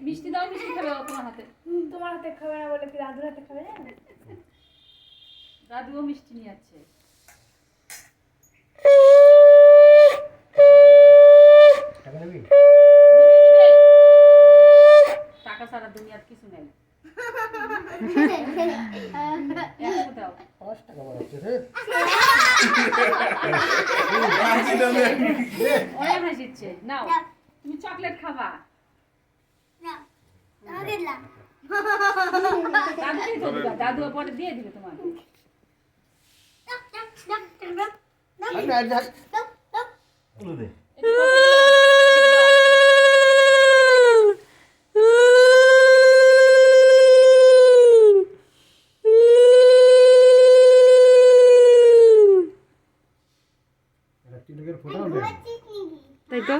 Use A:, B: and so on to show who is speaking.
A: মিষ্টি দাও, মিষ্টি খাবে তোমার হাতে।
B: তোমার হাতে খাবে না বলে কি দাদুর হাতে খাবে না?
A: দাদুও মিষ্টি নিয়ে যাচ্ছে। টাকা ছাড়া দুনিয়ার কিছু নেই। দাও
C: 5 টাকা বাড়াচ্ছে রে।
A: অনেক হাসিচ্ছে। নাও তুমি চকলেট খাবা। দাদুকেই তো দিবা, দাদু পরে দিয়ে দিবে তোমাকে।
C: এটা তিলকের ফোঁটাও দেয়।
A: তাই তো